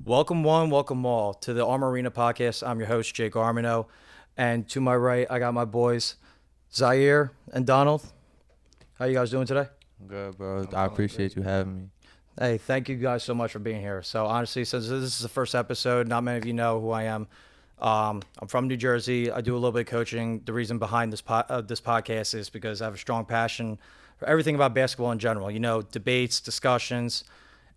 Welcome one, welcome all to the Armarena podcast. I'm your host, Jake Armino. And to my right, I got my boys, Zahir and Donald. How you guys doing today? Good, bro. I appreciate you having me. Hey, thank you guys so much for being here. So honestly, since this is the first episode, not many of you know who I am. I'm from New Jersey. I do a little bit of coaching. The reason behind this podcast is because I have a strong passion for everything about basketball in general. You know, debates, discussions,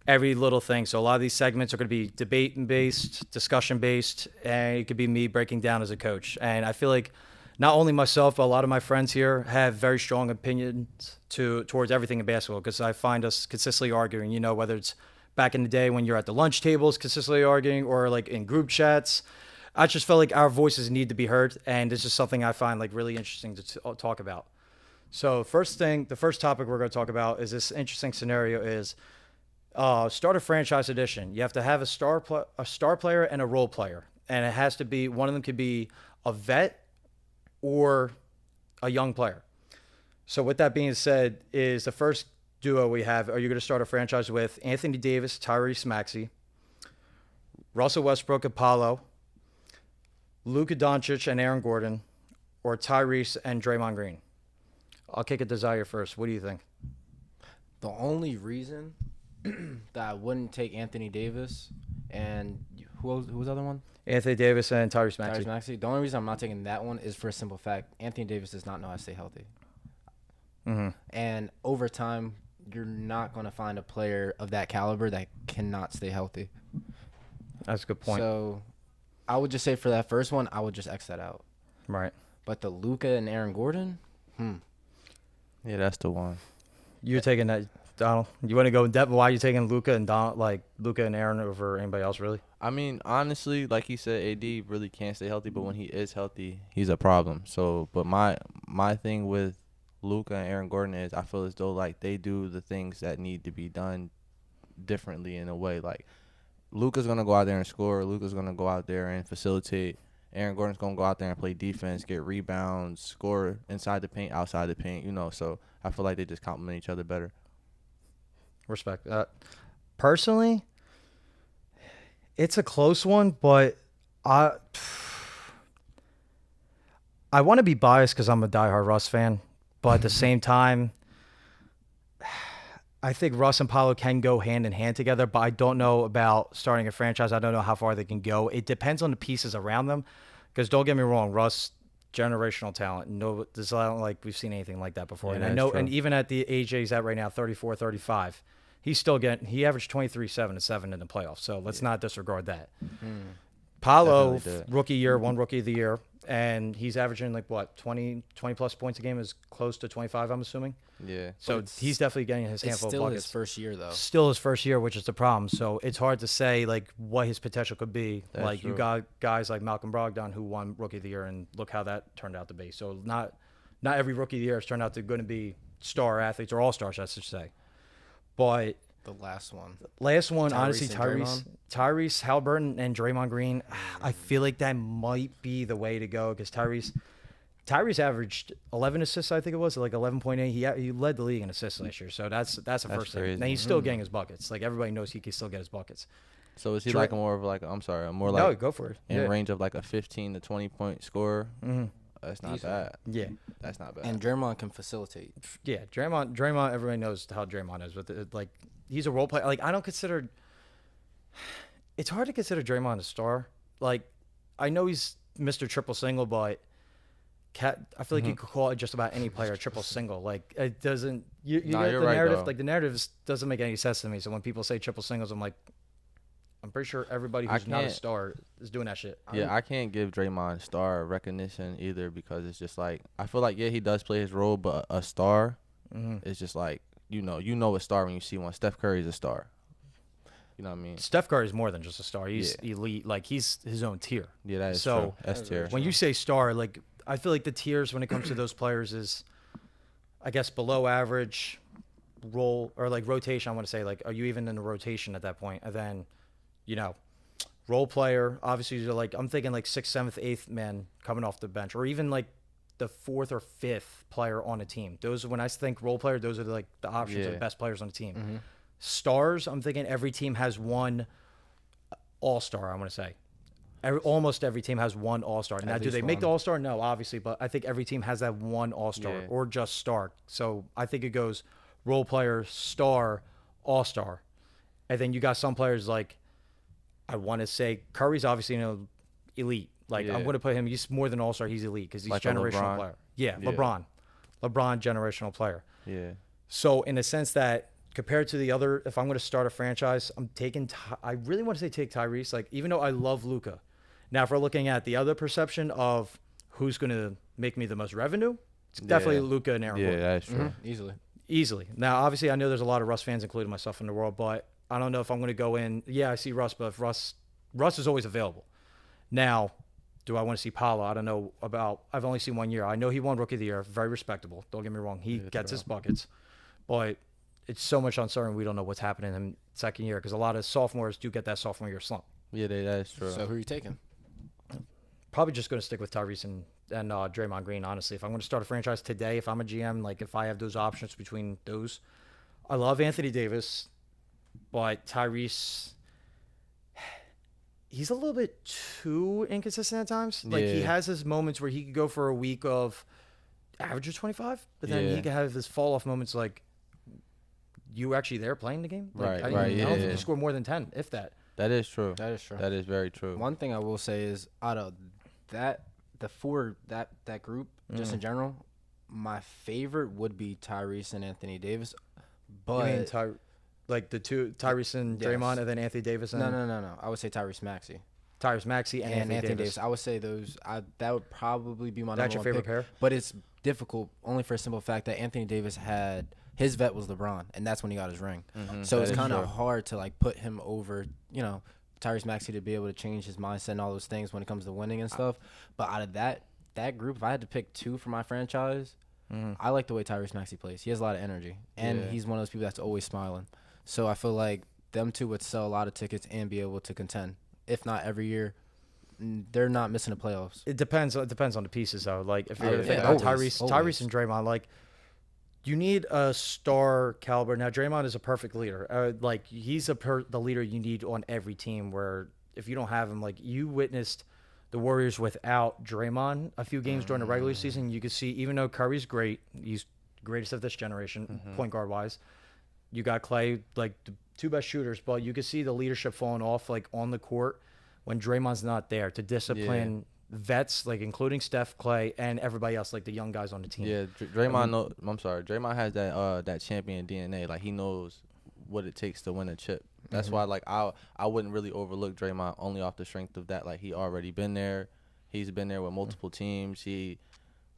every little thing. So a lot of these segments are going to be debate based, discussion based, and it could be me breaking down as a coach. And I feel like not only myself, but a lot of my friends here have very strong opinions towards everything in basketball because I find us consistently arguing, you know, whether it's back in the day when you're at the lunch tables consistently arguing or like in group chats. I just felt like our voices need to be heard, and this is something I find like really interesting to talk about. So the first topic we're going to talk about is this interesting scenario is start a franchise edition. You have to have a star player and a role player, and it has to be one of them could be a vet or a young player. So with that being said, is the first duo we have, are you going to start a franchise with Anthony Davis, Tyrese Maxey, Russell Westbrook, Apollo, Luka Doncic and Aaron Gordon, or Tyrese and Draymond Green? I'll kick it to Zaire first. What do you think? The only reason that I wouldn't take Anthony Davis and who was the other one? Anthony Davis and Tyrese Maxey. Tyrese Maxey. The only reason I'm not taking that one is for a simple fact. Anthony Davis does not know how to stay healthy. Mm-hmm. And over time, you're not going to find a player of that caliber that cannot stay healthy. That's a good point. So I would just say for that first one, I would just X that out. Right. But the Luka and Aaron Gordon, Yeah, that's the one. You're taking that, Donald? You want to go in depth? Why are you taking Luka and Luka and Aaron over anybody else, really? I mean, honestly, like he said, AD really can't stay healthy, but when he is healthy, he's a problem. So, but my thing with Luka and Aaron Gordon is I feel as though like they do the things that need to be done differently in a way. Like Luka's gonna go out there and score. Luka's gonna go out there and facilitate. Aaron Gordon's gonna go out there and play defense, get rebounds, score inside the paint, outside the paint. You know, so I feel like they just complement each other better. Respect that. Personally, it's a close one, but I want to be biased because I'm a diehard Russ fan, but at the same time, I think Russ and Paolo can go hand in hand together, but I don't know about starting a franchise. I don't know how far they can go. It depends on the pieces around them, because don't get me wrong, Russ, generational talent. No, this not like we've seen anything like that before. Yeah, and I that's know, true. and even at the age he's at right now, 34, 35, he's still he averaged 23, 7, and 7 in the playoffs. So let's not disregard that. Paolo, Definitely did. rookie year, won rookie of the year, and he's averaging like what, 20 plus points a game, is close to 25, I'm assuming. Yeah. So he's definitely getting his it's handful of still buckets. his first year, though. Still his first year, which is the problem. So it's hard to say like what his potential could be. That's like you true. got guys like Malcolm Brogdon who won Rookie of the Year, and look how that turned out to be. So not every Rookie of the Year has turned out to going to be star athletes or all stars, I should say. But The last one. last one, honestly, Tyrese and Tyrese Halliburton and Draymond Green, I feel like that might be the way to go because Tyrese averaged 11 assists, I think it was, like 11.8. He led the league in assists last year, so that's the first thing. crazy. And he's still getting his buckets. Like everybody knows he can still get his buckets. So is he Dra- like more of like more No, like go for it. in Yeah. range of like a 15 to 20 point scorer? Mm-hmm. That's not Easily. bad. Yeah, That's not bad. And Draymond can facilitate. yeah. Draymond. Everybody knows how Draymond is, but like he's a role player. Like I don't consider. It's hard to consider Draymond a star. Like I know he's Mr. Triple Single, but I feel like you could call it just about any player a triple single. Like it doesn't. You Nah, get you're the right, narrative. though. Like the narrative doesn't make any sense to me. So when people say triple singles, I'm like, I'm pretty sure everybody I who's not a can't- star is doing that shit. Yeah, I can't give Draymond star recognition either because it's just like I feel like he does play his role, but a star is just like you know a star when you see one. Steph Curry's a star. You know what I mean? Steph Curry is more than just a star. He's Yeah. elite. Like he's his own tier. Yeah, that is So, true. That's tier. When you say star, like I feel like the tiers when it comes to those players is, I guess, below average, role or like rotation. I want to say like, are you even in the rotation at that point? And then, role player. Obviously, you're like I'm thinking like sixth, seventh, eighth man coming off the bench, or even like the fourth or fifth player on a team. Those when I think role player, those are like the options of Yeah. the best players on the team. Stars, I'm thinking every team has one all-star, I want to say. Almost every team has one all-star. Now, do they make the all-star? No, obviously, but I think every team has that one all-star or just star. So I think it goes role player, star, all-star. And then you got some players like, I want to say Curry's obviously elite. Like, I'm going to put him, he's more than all-star, he's elite because he's like generational player. Yeah, LeBron, generational player. Yeah. So in the sense that compared to the other, if I'm going to start a franchise, I really want to say take Tyrese. Like, even though I love Luka. Now, if we're looking at the other perception of who's going to make me the most revenue, it's definitely Luka and Aaron Gordon. Yeah, that's true. Easily. Now, obviously, I know there's a lot of Russ fans, including myself, in the world, but I don't know if I'm going to go in. Yeah, I see Russ, but if Russ is always available. Now, do I want to see Paolo? I don't know about. I've only seen 1 year. I know he won Rookie of the Year. Very respectable. Don't get me wrong. He gets his buckets, but it's so much uncertain. We don't know what's happening in second year because a lot of sophomores do get that sophomore year slump. Yeah, that's true. So who are you taking? Probably just going to stick with Tyrese and Draymond Green, honestly. If I'm going to start a franchise today, if I'm a GM, like if I have those options between those, I love Anthony Davis, but Tyrese, he's a little bit too inconsistent at times. Like he has his moments where he could go for a week of average of 25, but then he could have his fall off moments like you actually there playing the game. Like, I don't think he scored more than 10, if that. That is true. That is true. That is very true. One thing I will say is out of that group, just in general, my favorite would be Tyrese and Anthony Davis. But you mean like the two, Tyrese and Draymond, and then Anthony Davis? And No. I would say Tyrese Maxey. Tyrese Maxey and Anthony Davis. I would say those. That would probably be my number one That's your favorite pick. pair? But it's difficult only for a simple fact that Anthony Davis had his vet was LeBron, and that's when he got his ring. So it's kind of hard to like put him over, Tyrese Maxey to be able to change his mindset and all those things when it comes to winning and stuff. But out of that group, if I had to pick two for my franchise, I like the way Tyrese Maxey plays. He has a lot of energy, and he's one of those people that's always smiling. So I feel like them two would sell a lot of tickets and be able to contend. If not every year, they're not missing the playoffs. It depends. It depends on the pieces, though. Like if you're thinking always, about Tyrese and Draymond, like you need a star caliber. Now Draymond is a perfect leader. Like he's the leader you need on every team. Where if you don't have him, like you witnessed the Warriors without Draymond a few games during the regular season. You could see even though Curry's great, he's greatest of this generation, point guard wise. You got Clay, like the two best shooters, but you could see the leadership falling off like on the court when Draymond's not there to discipline vets, like including Steph, Clay, and everybody else, like the young guys on the team. Yeah, Draymond. Draymond has that champion DNA. Like he knows what it takes to win a chip. That's why, like I wouldn't really overlook Draymond only off the strength of that. Like he already been there. He's been there with multiple teams. He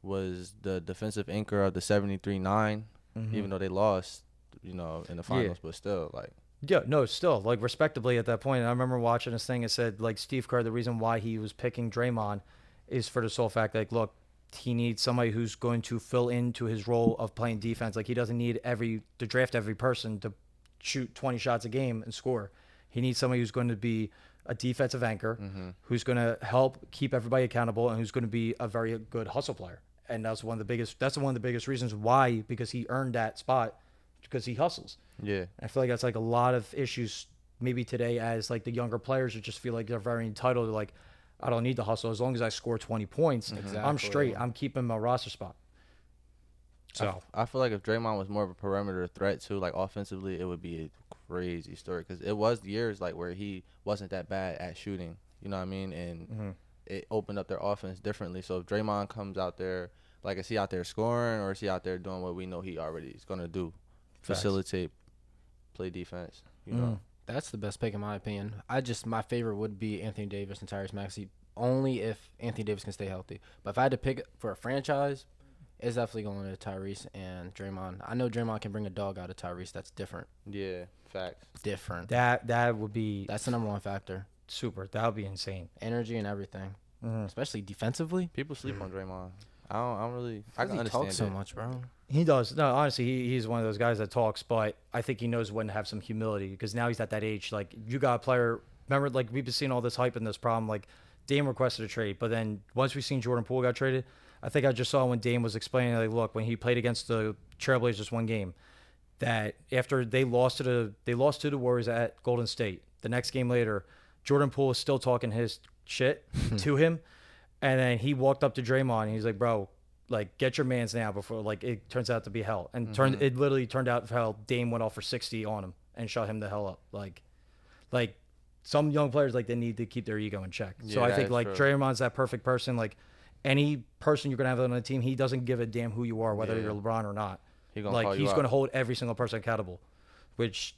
was the defensive anchor of the 73-9, even though they lost, in the finals, but still, like. Yeah, no, still, like, respectably at that point. And I remember watching this thing. It said, like, Steve Kerr, the reason why he was picking Draymond is for the sole fact, like, look, he needs somebody who's going to fill into his role of playing defense. Like, he doesn't need to draft every person to shoot 20 shots a game and score. He needs somebody who's going to be a defensive anchor, who's going to help keep everybody accountable, and who's going to be a very good hustle player. And that's one of the biggest reasons why, because he earned that spot, because he hustles. Yeah. I feel like that's like a lot of issues maybe today as like the younger players who just feel like they're very entitled to like, I don't need to hustle. As long as I score 20 points, I'm straight. I'm keeping my roster spot. So I feel like if Draymond was more of a perimeter threat too, like offensively, it would be a crazy story because it was years like where he wasn't that bad at shooting. You know what I mean? And it opened up their offense differently. So if Draymond comes out there, like is he out there scoring or is he out there doing what we know he already is going to do? Facilitate, play defense, That's the best pick in my opinion. My favorite would be Anthony Davis and Tyrese Maxey, only if Anthony Davis can stay healthy. But if I had to pick for a franchise, it's definitely going to Tyrese and Draymond. I know Draymond can bring a dog out of Tyrese. That's different. Yeah, facts. Different. that would be That's the number one factor. super. That would be insane. Energy and everything, especially defensively. People sleep on Draymond. I don't really. I can He understand talks so it. much, bro. He does. No, honestly, he's one of those guys that talks, but I think he knows when to have some humility because now he's at that age. Like, you got a player, remember, like, we've been seeing all this hype and this problem. Like, Dame requested a trade, but then once we seen Jordan Poole got traded, I think I just saw when Dame was explaining, like, look, when he played against the Trailblazers one game, that after they lost to the Warriors at Golden State, the next game later, Jordan Poole was still talking his shit to him, and then he walked up to Draymond and he's like, bro, like, get your mans now before, like, it turns out to be hell. And it literally turned out hell. Dame went off for 60 on him and shut him the hell up. Like some young players, like, they need to keep their ego in check. Yeah, so I think, like, true. Draymond's that perfect person. Like, any person you're going to have on the team, he doesn't give a damn who you are, whether you're LeBron or not. He's going to hold every single person accountable, which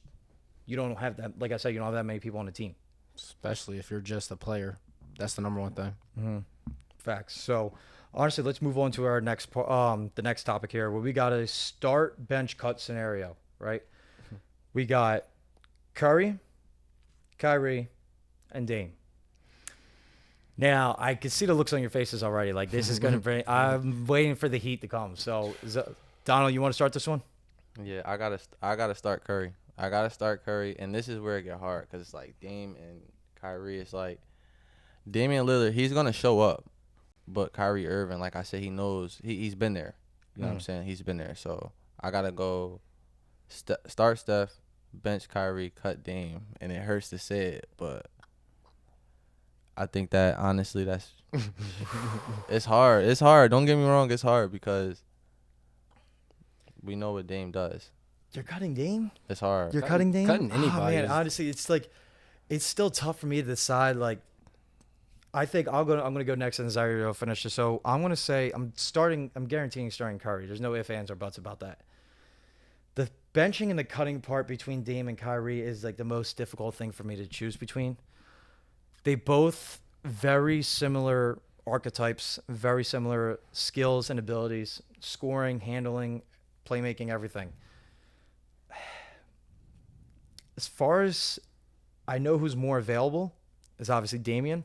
you don't have that. Like I said, you don't have that many people on the team. Especially if you're just a player. That's the number one thing. Facts. So, honestly, let's move on to our the next topic here, where we got a start, bench, cut scenario, right? We got Curry, Kyrie, and Dame. Now, I can see the looks on your faces already. Like, this is going to bring – I'm waiting for the heat to come. So, Donald, you want to start this one? Yeah, I gotta start Curry. I gotta start Curry, and this is where it get hard because it's like Dame and Kyrie. It's like Damian Lillard, he's gonna show up, but Kyrie Irving, like I said, he knows he's been there. You know what I'm saying? He's been there. So I gotta go start Steph, bench Kyrie, cut Dame, and it hurts to say it, but I think that honestly, that's it's hard. It's hard. Don't get me wrong. It's hard because we know what Dame does. You're cutting Dame? It's hard. You're cutting Dame? Cutting anybody. Oh, man, honestly, it's like it's still tough for me to decide. Like, I think I'm gonna go next, and Zahir will finish this. So I'm gonna say I'm guaranteeing starting Curry. There's no ifs, ands, or buts about that. The benching and the cutting part between Dame and Kyrie is like the most difficult thing for me to choose between. They both very similar archetypes, very similar skills and abilities, scoring, handling, playmaking, everything. As far as I know, who's more available is obviously Damian.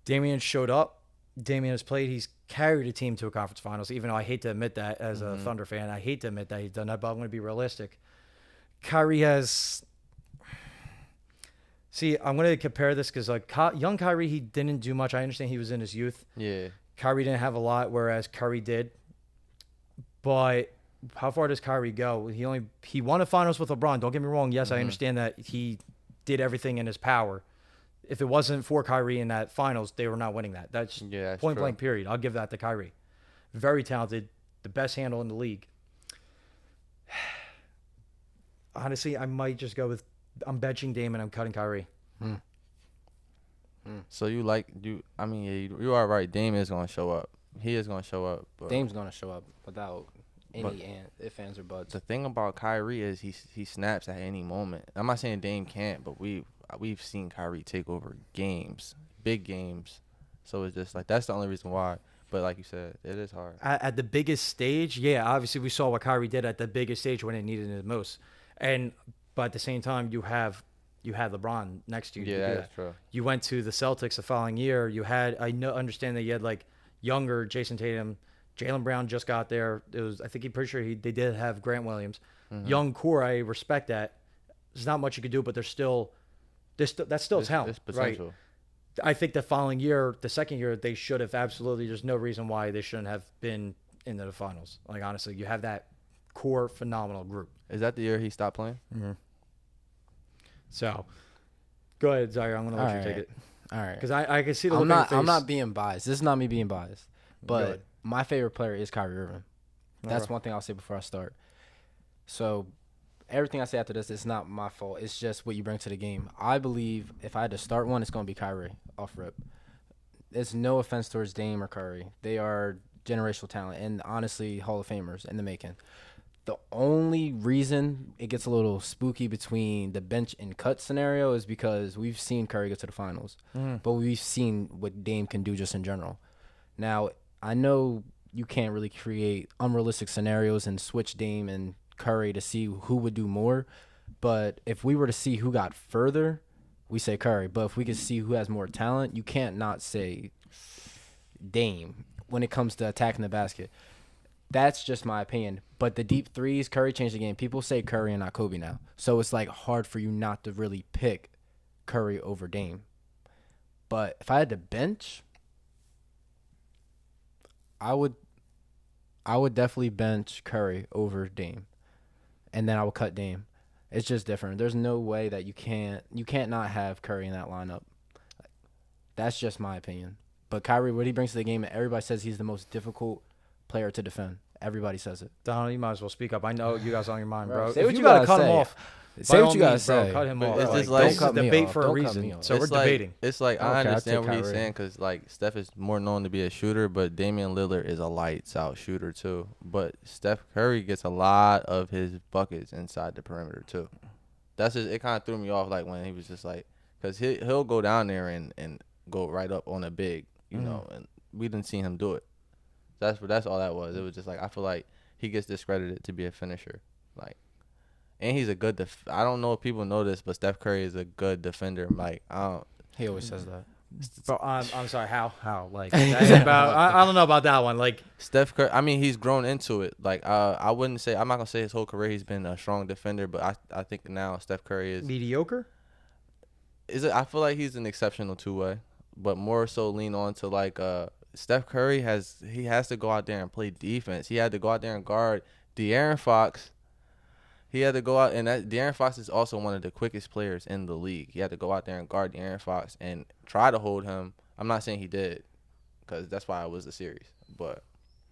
Damian showed up. Damian has played. He's carried a team to a conference finals, even though I hate to admit that as a Thunder fan. I hate to admit that he's done that, but I'm going to be realistic. Kyrie has... See, I'm going to compare this because, like, young Kyrie, he didn't do much. I understand he was in his youth. Yeah. Kyrie didn't have a lot, whereas Curry did. But how far does Kyrie go? He won a finals with LeBron. Don't get me wrong. Yes, I understand that he did everything in his power. If it wasn't for Kyrie in that finals, they were not winning that. That's point blank, period. I'll give that to Kyrie. Very talented, the best handle in the league. Honestly, I might just go with I'm benching Dame and I'm cutting Kyrie. So you are right. Dame is gonna show up. He is gonna show up. But Dame's gonna show up without any ifs, ands, or buts. the thing about Kyrie is he snaps at any moment. I'm not saying Dame can't, but we've seen Kyrie take over games, big games. So it's just like that's the only reason why. But like you said, it is hard. At the biggest stage, yeah, obviously we saw what Kyrie did at the biggest stage when it needed it the most. But at the same time, you had LeBron next to you. Yeah, that's true. You went to the Celtics the following year. Understand that you had like younger Jason Tatum, Jaylen Brown just got there. Pretty sure they did have Grant Williams. Young core, I respect that. There's not much you could do, but that's still talent, It's potential. right? I think the following year, the second year, they should have absolutely. There's no reason why they shouldn't have been into the finals. Like, honestly, you have that core phenomenal group. Is that the year he stopped playing? So, go ahead, Zahir. I'm gonna let you take it. All right. Because I can see the look on your face. I'm not being biased. This is not me being biased. But my favorite player is Kyrie Irving. That's one thing I'll say before I start. So, everything I say after this, it's not my fault. It's just what you bring to the game. I believe if I had to start one, it's going to be Kyrie off rip. It's no offense towards Dame or Curry. They are generational talent and honestly Hall of Famers in the making. The only reason it gets a little spooky between the bench and cut scenario is because we've seen Curry get to the finals, but we've seen what Dame can do just in general. Now, I know you can't really create unrealistic scenarios and switch Dame and Curry to see who would do more, but if we were to see who got further, we say Curry. But if we could see who has more talent, you can't not say Dame when it comes to attacking the basket. That's just my opinion. But the deep threes, Curry changed the game. People say Curry and not Kobe now. So it's like hard for you not to really pick Curry over Dame. But if I had to bench, I would definitely bench Curry over Dame. And then I would cut Dame. It's just different. There's no way that you can't not have Curry in that lineup. That's just my opinion. But Kyrie, what he brings to the game, everybody says he's the most difficult player to defend. Everybody says it. Donald, you might as well speak up. I know you guys on your mind, bro. Say If what you you gotta gotta cut him say. off. Say by what all you gotta means, bro, say. cut him But off. it's Like, just like- this is Don't cut me debate off. for a Don't cut reason. me off. So we're It's like- debating. It's like I don't I care. I understand take what he's Kyrie. saying because like Steph is more known to be a shooter, but Damian Lillard is a lights out shooter too. But Steph Curry gets a lot of his buckets inside the perimeter too. That's just, it kind of threw me off like when he was just like, because he'll go down there and go right up on a big, you know, and we didn't see him do it. That's all that was. It was just like I feel like he gets discredited to be a finisher, like, and he's a good. I don't know if people know this, but Steph Curry is a good defender. Like He always says that. Bro, I'm sorry. How? Like, I don't know about that one. Like, Steph Curry, I mean, he's grown into it. Like, I wouldn't say, I'm not gonna say his whole career he's been a strong defender, but I think now Steph Curry is mediocre. I feel like he's an exceptional two-way, but more so lean on to like Steph Curry has to go out there and play defense. He had to go out there and guard De'Aaron Fox. He had to go out, and De'Aaron Fox is also one of the quickest players in the league. He had to go out there and guard De'Aaron Fox and try to hold him. I'm not saying he did, because that's why it was the series. But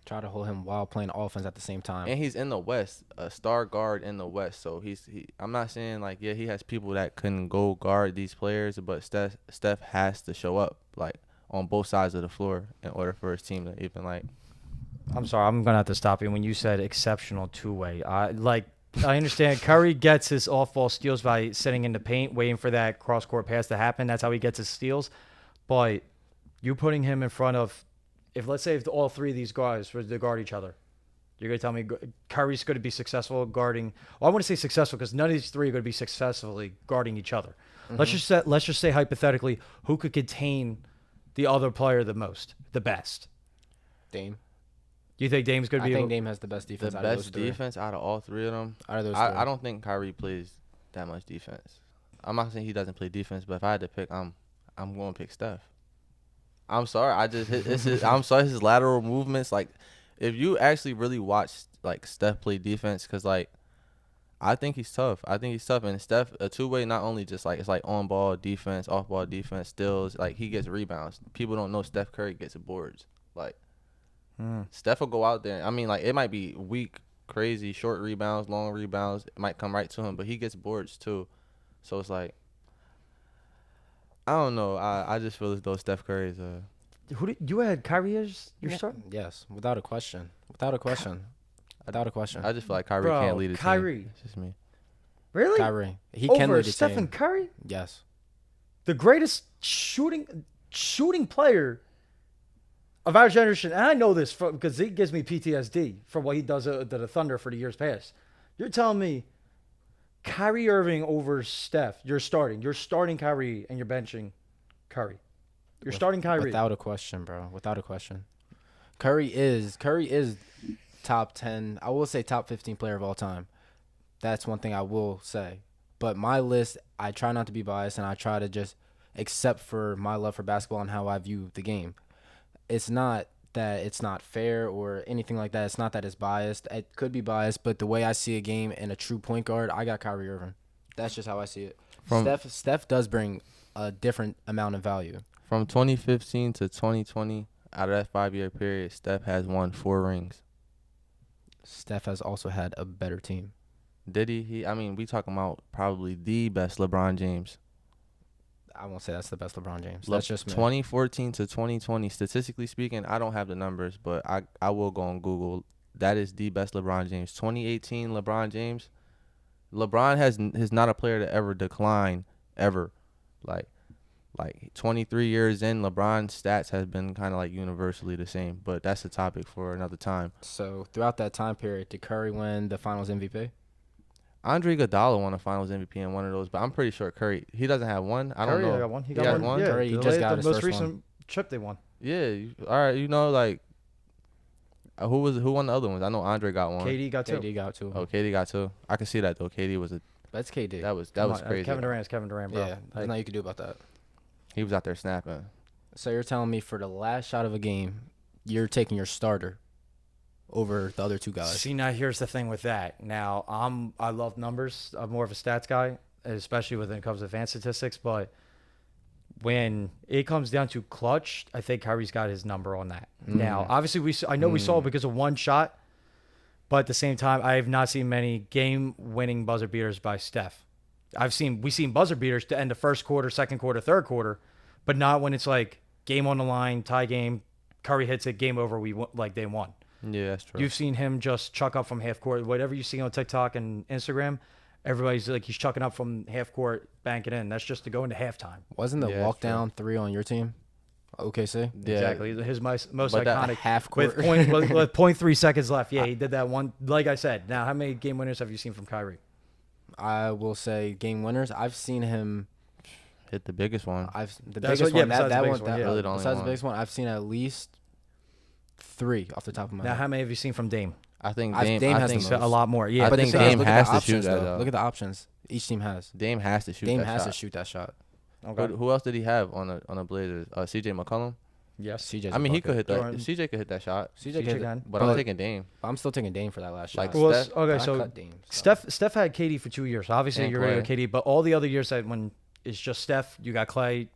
Try to hold him while playing offense at the same time. and he's in the West, a star guard in the West. So I'm not saying like he has people that can go guard these players, but Steph has to show up like on both sides of the floor in order for his team to even like. I'm sorry. I'm gonna have to stop you when you said exceptional two-way. I understand Curry gets his off-ball steals by sitting in the paint, waiting for that cross-court pass to happen. That's how he gets his steals. But you putting him in front of, let's say all three of these guys were to guard each other, you're going to tell me Curry's going to be successful guarding. Well, I want to say successful because none of these three are going to be successfully guarding each other. Mm-hmm. Let's just say hypothetically, who could contain the other player the best? Dame. Do you think Dame's going to be? I think Dame has the best defense. The out of best those three. defense out of all three of them. Out of those I don't think Kyrie plays that much defense. I'm not saying he doesn't play defense, but if I had to pick, I'm going to pick Steph. I'm sorry. I'm sorry. His lateral movements, like, if you actually really watch like Steph play defense, because like, I think he's tough. And Steph, a two-way, not only just like it's like on ball defense, off ball defense, steals. Like he gets rebounds. People don't know Steph Curry gets boards. Like Steph will go out there. I mean, like it might be weak, crazy, short rebounds, long rebounds. It might come right to him, but he gets boards too. So it's like, I don't know. I just feel as though Steph Curry is Who did you had Kyrie as your starter? Yes, without a question. Without a question. I just feel like Kyrie Bro, can't lead a team. Kyrie. It's just me. Really? Kyrie. He Over can lead a Stephen team. Curry, Yes. the greatest shooting player of our generation, and I know this because he gives me PTSD from what he does to the Thunder for the years past. You're telling me Kyrie Irving over Steph? You're starting Kyrie and you're benching Curry. You're starting Kyrie Without a question, bro. Without a question. Curry is top 10. I will say top 15 player of all time. That's one thing I will say. But my list, I try not to be biased, and I try to just accept for my love for basketball and how I view the game. It's not that it's not fair or anything like that. It's not that it's biased. It could be biased, but the way I see a game and a true point guard, I got Kyrie Irving. That's just how I see it. Steph does bring a different amount of value. From 2015 to 2020, out of that 5-year period, Steph has won 4 rings. Steph has also had a better team. Did he? I mean, we talking about probably the best LeBron James. I won't say that's the best LeBron James. That's just me. 2014 to 2020, statistically speaking, I don't have the numbers, but I will go on Google. That is the best LeBron James. 2018 LeBron James. LeBron is not a player to ever decline, ever. Like 23 years in, LeBron's stats has been kind of like universally the same, but that's a topic for another time. So throughout that time period, did Curry win the Finals MVP? Andre Iguodala won a Finals MVP in one of those, but I'm pretty sure Curry, he doesn't have one. I don't know. got one. He got got one? Yeah, Curry just got his the most first recent one. chip they won. Yeah, all right. You know, like who won the other ones? I know Andre got one. KD got two. KD got two. Oh, KD got two. I can see that though. KD was That's KD. that was Come on, crazy. Kevin Durant's Kevin Durant, bro. Yeah, there's nothing you can do about that. He was out there snapping. So you're telling me for the last shot of a game, you're taking your starter. over the other two guys. See, now here's the thing with that. Now, I love numbers. I'm more of a stats guy, especially when it comes to advanced statistics. But when it comes down to clutch, I think Kyrie's got his number on that. Now, obviously, I know we saw it because of one shot. But at the same time, I have not seen many game-winning buzzer beaters by Steph. We've seen buzzer beaters to end the first quarter, second quarter, third quarter, but not when it's like game on the line, tie game, Curry hits it, game over, they won. Yeah, that's true. You've seen him just chuck up from half court. Whatever you see on TikTok and Instagram, everybody's like he's chucking up from half court, banking in. That's just to go into halftime. Wasn't the walk down 3 on your team? OKC? Yeah. Exactly. His most iconic half court with 0.3 seconds left. Yeah, he did that one. Like I said, now how many game winners have you seen from Kyrie? I will say game winners. I've seen him hit the biggest one. The biggest one. Really the only besides one. the biggest one, I've seen at least 3 off the top of my head. Now, how many have you seen from Dame? I think Dame has the most. A lot more. Yeah, I think Dame has to shoot that. Look at the options each team has. Dame has to shoot. Dame that has shot. to shoot that shot. Okay. Who else did he have on the Blazers? CJ McCollum. Yes. CJ. I mean, he could hit that. Or- CJ could hit that shot. CJ can. But I'm taking Dame. I'm still taking Dame for that last Like, shot. Well, Steph- okay, I so cut Dame, so. Steph had KD for 2 years. So obviously, And you're ready with Clay. KD, but all the other years that when it's just Steph, you got Clay,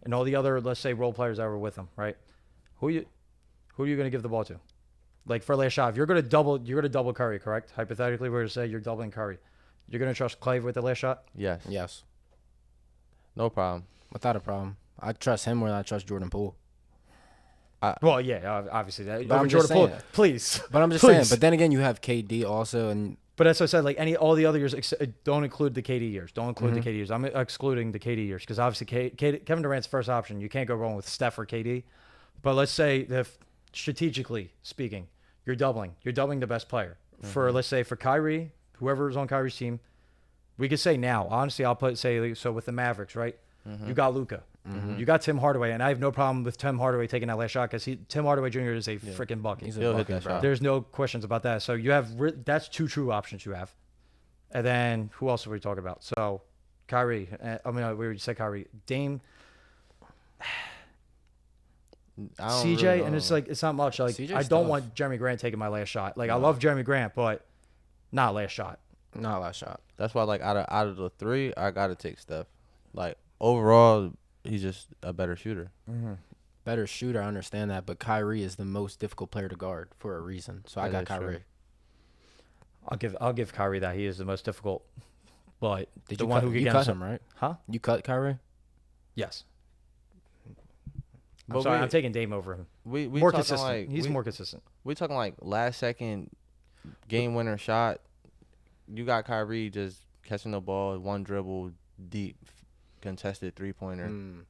and all the other, let's say, role players that were with him, right? Who are you going to give the ball to? Like for last shot, if you're going to double Curry, correct? Hypothetically, we're going to say you're doubling Curry. You're going to trust Clay with the last shot? Yes. Yes, No problem. without a problem. I trust him more than I trust Jordan Poole. Well, yeah, obviously that. But Over I'm just Jordan Poole, saying. please. But I'm just Please. saying. But then again, you have KD also, and But that's what I said. Like all the other years, don't include the KD years. Don't include the KD years. I'm excluding the KD years because obviously Kevin Durant's first option. You can't go wrong with Steph or KD. But let's say if strategically speaking, you're doubling the best player for let's say for Kyrie, whoever's on Kyrie's team. We could say now. Honestly, I'll say so with the Mavericks, right? You got Luka. You got Tim Hardaway, and I have no problem with Tim Hardaway taking that last shot because Tim Hardaway Jr. is a freaking bucket. he's a He'll hit bucket, that bro. shot. There's no questions about that. So you have that's 2 true options you have, and then who else are we talking about? So Kyrie. I mean, we already said Kyrie, Dame, I don't CJ, really and know. it's like it's not much. Like CJ's I don't tough. want Jeremy Grant taking my last shot. Like I love Jeremy Grant, but not last shot. Not last shot. That's why, like, out of the 3, I gotta take Steph. Like overall, he's just a better shooter. Better shooter, I understand that, but Kyrie is the most difficult player to guard for a reason. So I That got is true. Kyrie. I'll give Kyrie that he is the most difficult, but Did the you one cut, who could you get cut him, him, right? huh? You cut Kyrie? Yes. I'm But sorry, we- I'm taking Dame over him. We More talking consistent. like He's we, more consistent. We talking like last second game winner shot. You got Kyrie just catching the ball, one dribble, deep, contested 3-pointer.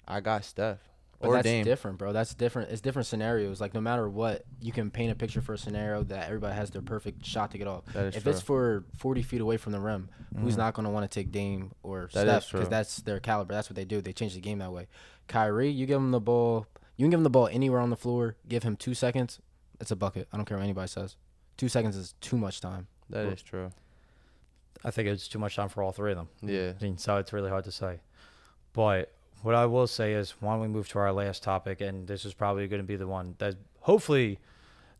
I got Steph But or that's Dame. different, bro. That's different. It's different scenarios. Like, no matter what, you can paint a picture for a scenario that everybody has their perfect shot to get off. That is If true. it's for 40 feet away from the rim, who's not going to want to take Dame or That is Steph? true. Because that's their caliber. That's what they do. They change the game that way. Kyrie, you give him the ball. You can give him the ball anywhere on the floor. Give him 2 seconds. It's a bucket. I don't care what anybody says. 2 seconds is too much time. That is true. I think it's too much time for all 3 of them. Yeah. I mean, so it's really hard to say. But what I will say is, why don't we move to our last topic, and this is probably going to be the one that hopefully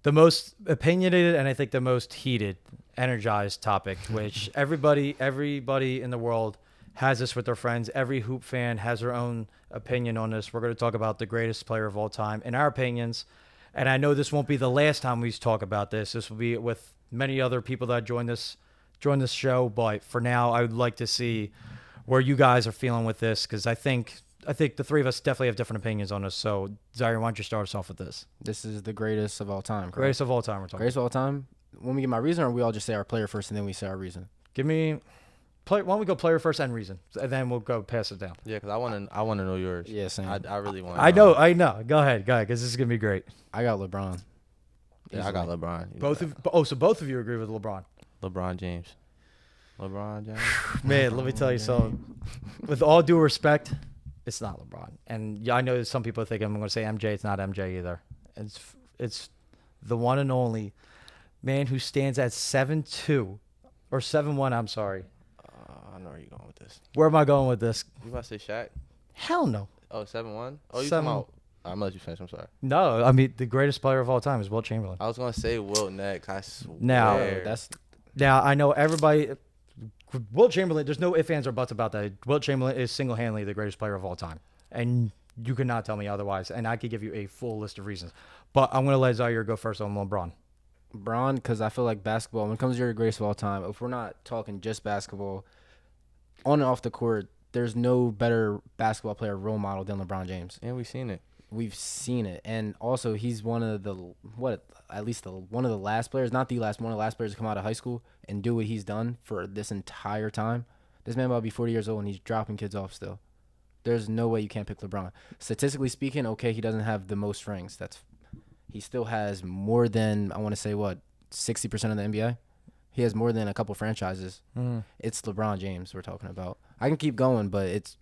the most opinionated and I think the most heated, energized topic, which everybody in the world has this with their friends. Every hoop fan has their own opinion on this. We're going to talk about the greatest player of all time, in our opinions. And I know this won't be the last time we talk about this. This will be with many other people that join this show. But for now, I would like to see where you guys are feeling with this, because I think the 3 of us definitely have different opinions on this. So, Zahir, why don't you start us off with this? This is the greatest of all time. Correct? Greatest of all time, we're talking. Greatest of all time. When we get my reason, or we all just say our player first and then we say our reason? Give me play. Why don't we go player first and reason, and then we'll go pass it down. Yeah, because I want to know yours. Yeah, same. I really want. I know. Go ahead, because this is gonna be great. I got LeBron. Yeah, I got LeBron. So both of you agree with LeBron. LeBron James. LeBron James. Man, let me tell you something. With all due respect, it's not LeBron. And yeah, I know some people think I'm going to say MJ. It's not MJ either. It's the one and only man who stands at 7'2", or 7'1". I'm sorry. I know where you're going with this. Where am I going with this? You about to say Shaq? Hell no. Oh, 7'1"? Oh, you Seven- talking about I'm gonna let you finish. I'm sorry. No, I mean the greatest player of all time is Wilt Chamberlain. I was gonna say Wilt next. I swear. Now I know everybody. Wilt Chamberlain. There's no ifs, ands, or buts about that. Wilt Chamberlain is single-handedly the greatest player of all time, and you could not tell me otherwise. And I could give you a full list of reasons. But I'm gonna let Zahir go first on LeBron. LeBron, because I feel like basketball, when it comes to your greatest of all time, if we're not talking just basketball, on and off the court, there's no better basketball player role model than LeBron James. And we've seen it. We've seen it. And also, he's one of the, one of the last players, not the last, one of the last players to come out of high school and do what he's done for this entire time. This man about to be 40 years old, and he's dropping kids off still. There's no way you can't pick LeBron. Statistically speaking, okay, he doesn't have the most rings. He still has more than, I want to say, 60% of the NBA? He has more than a couple franchises. It's LeBron James we're talking about. I can keep going, but it's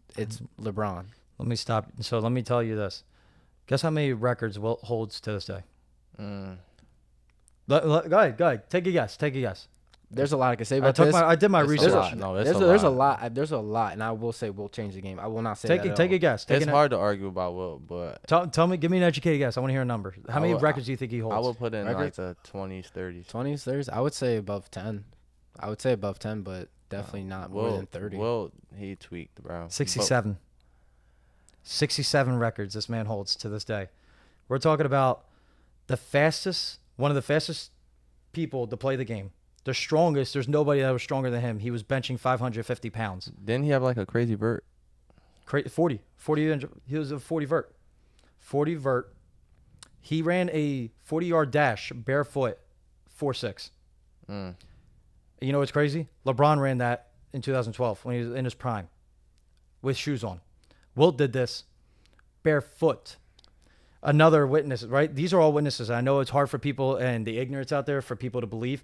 LeBron. Let me stop. So let me tell you this. Guess how many records Wilt holds to this day? Go ahead. Take a guess. There's a lot I can say about this. I did my research. There's a lot, and I will say we'll change the game. I will not say take a guess. It's hard to argue about Wilt, but tell me, give me an educated guess. I want to hear a number. How many records do you think he holds? I would put in like the 20s, 30s. 20s, 30s. I would say above 10. But definitely not more than 30. Wilt, he tweaked, bro. 67. 67 records this man holds to this day. We're talking about one of the fastest people to play the game. The strongest, there's nobody that was stronger than him. He was benching 550 pounds. Didn't he have like a crazy vert? 40. He was a 40 vert. 40 vert. He ran a 40-yard dash barefoot 4.6. You know what's crazy? LeBron ran that in 2012 when he was in his prime with shoes on. Wilt did this barefoot. Another witness, right? These are all witnesses. I know it's hard for people and the ignorance out there for people to believe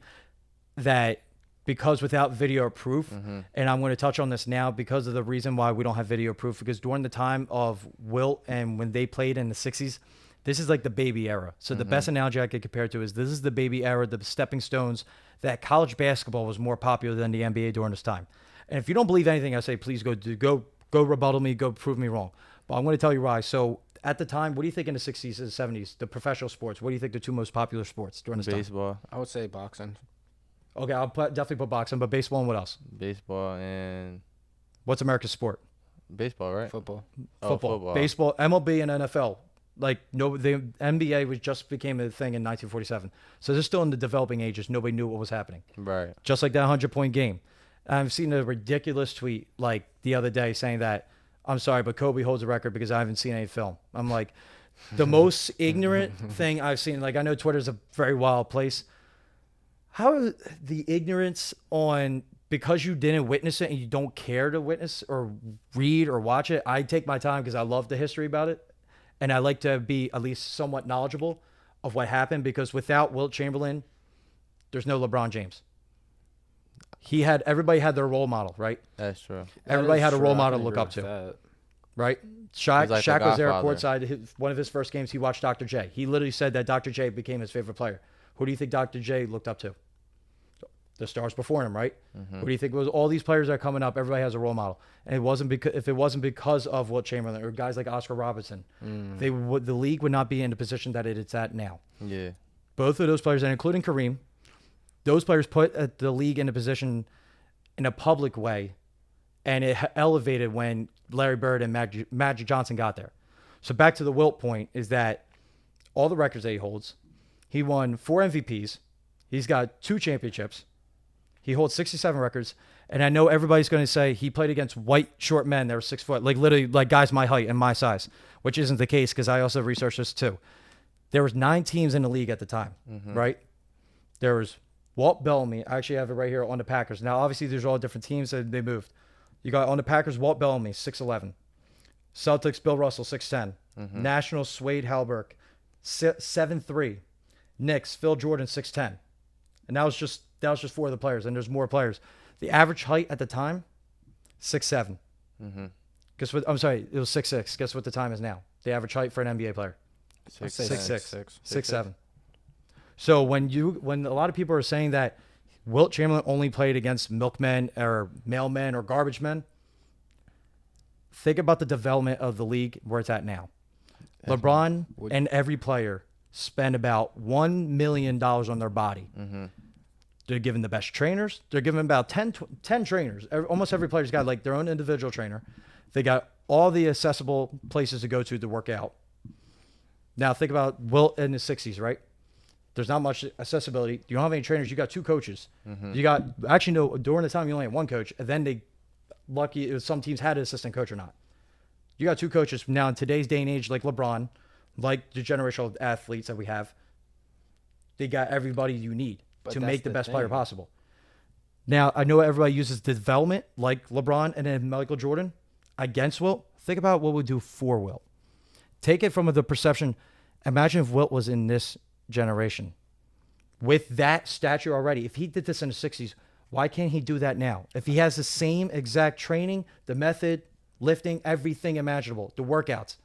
that because without video proof, and I'm going to touch on this now because of the reason why we don't have video proof, because during the time of Wilt and when they played in the 60s, this is like the baby era. So the best analogy I could compare it to is this is the baby era, the stepping stones, that college basketball was more popular than the NBA during this time. And if you don't believe anything I say, please go rebuttal me, go prove me wrong. But I'm going to tell you why. So at the time, what do you think in the 60s and 70s, the professional sports, what do you think the two most popular sports during this time? Baseball. I would say boxing. Okay, I'll definitely put boxing, but baseball and what else? Baseball and... What's America's sport? Baseball, right? Football. Football. Baseball, MLB, and NFL. Like, no, the NBA just became a thing in 1947. So they're still in the developing ages. Nobody knew what was happening. Right. Just like that 100-point game. I've seen a ridiculous tweet like the other day saying that, I'm sorry, but Kobe holds a record because I haven't seen any film. I'm like, the most ignorant thing I've seen. Like, I know Twitter's a very wild place. How the ignorance on because you didn't witness it and you don't care to witness or read or watch it. I take my time because I love the history about it. And I like to be at least somewhat knowledgeable of what happened because without Wilt Chamberlain, there's no LeBron James. Everybody had their role model, right? That's true. Everybody had a role model to look up to, right? Shaq was there courtside. One of his first games, he watched Dr. J. He literally said that Dr. J became his favorite player. Who do you think Dr. J looked up to? The stars before him, right? Who do you think was all these players that are coming up? Everybody has a role model, and if it wasn't because of Wilt Chamberlain or guys like Oscar Robertson, the league would not be in the position that it's at now. Yeah, both of those players, and including Kareem, those players put the league in a position in a public way, and it elevated when Larry Bird and Magic Johnson got there. So back to the Wilt point is that all the records that he holds, he won 4 MVPs, he's got 2 championships. He holds 67 records, and I know everybody's going to say he played against white, short men that were 6 foot, like literally like guys my height and my size, which isn't the case because I also researched this too. There was 9 teams in the league at the time, right? There was Walt Bellamy. I actually have it right here on the Packers. Now, obviously, there's all different teams that they moved. You got on the Packers, Walt Bellamy, 6'11". Celtics, Bill Russell, 6'10". Nationals, Swade Halberg, 7'3". Knicks, Phil Jordan, 6'10". And that was just 4 of the players, and there's more players. The average height at the time, 6'7". Guess what? I'm sorry, it was 6'6". Guess what the time is now? The average height for an NBA player, 6'7". So when a lot of people are saying that Wilt Chamberlain only played against milkmen or mailmen or garbage men, think about the development of the league where it's at now. LeBron and every player spend about $1 million on their body. Mm-hmm. They're given the best trainers. They're given about 10 trainers. Almost every player's got like their own individual trainer. They got all the accessible places to go to work out. Now think about Wilt in his 60s, right? There's not much accessibility. You don't have any trainers. You got 2 coaches. Mm-hmm. You got actually no during the time you only had 1 coach, and then some teams had an assistant coach or not. You got 2 coaches now in today's day and age, like LeBron, like the generational athletes that we have. They got everybody you need to make the best player possible. Now I know everybody uses development like LeBron and then Michael Jordan against Wilt. Think about what we do for Wilt. Take it from the perception. Imagine if Wilt was in this generation with that stature already. If he did this in the 60s, why can't he do that now? If he has the same exact training, the method, lifting, everything imaginable, the workouts.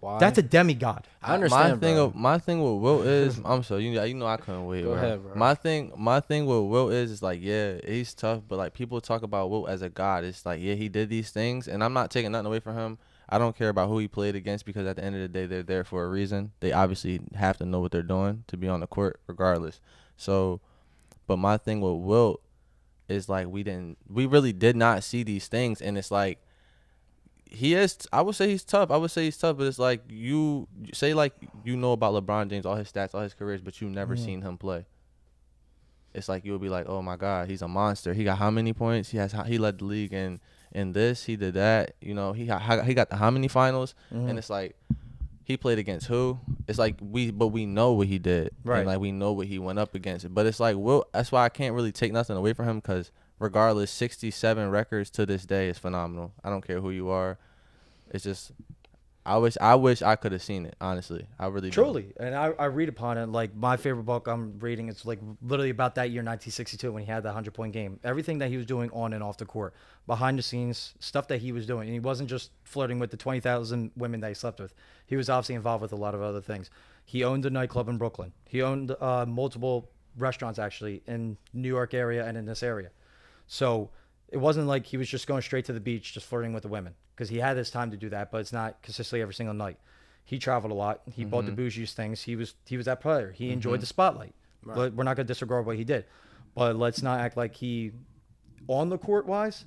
Why? That's a demigod. I understand. My thing with Wilt is I'm sorry, you know I couldn't wait. Go ahead, bro. My thing with Wilt is like, yeah, he's tough, but like people talk about Wilt as a god. It's like, yeah, he did these things, and I'm not taking nothing away from him. I don't care about who he played against because at the end of the day, they're there for a reason. They obviously have to know what they're doing to be on the court regardless. So, but my thing with Wilt is like we really did not see these things, and it's like I would say he's tough. But it's like you say like you know about LeBron James, all his stats, all his careers, but you never seen him play. It's like you'll be like, oh my God, he's a monster. He got how many points? He led the league in this, he did that. You know, he got the how many finals? And it's like he played against who? It's like we know what he did, right? And like we know what he went up against. But it's like that's why I can't really take nothing away from him because regardless, 67 records to this day is phenomenal. I don't care who you are. It's just I wish I could have seen it, honestly. I really truly do. And I read upon it. Like my favorite book I'm reading, it's like literally about that year 1962 when he had the 100-point game. Everything that he was doing on and off the court, behind the scenes, stuff that he was doing. And he wasn't just flirting with the 20,000 women that he slept with. He was obviously involved with a lot of other things. He owned a nightclub in Brooklyn. He owned multiple restaurants actually in New York area and in this area. So it wasn't like he was just going straight to the beach, just flirting with the women, because he had his time to do that, but it's not consistently every single night. He traveled a lot. He bought the bougiest things. He was that player. He enjoyed the spotlight. Right. We're not going to disregard what he did, but let's not act like he, on the court wise,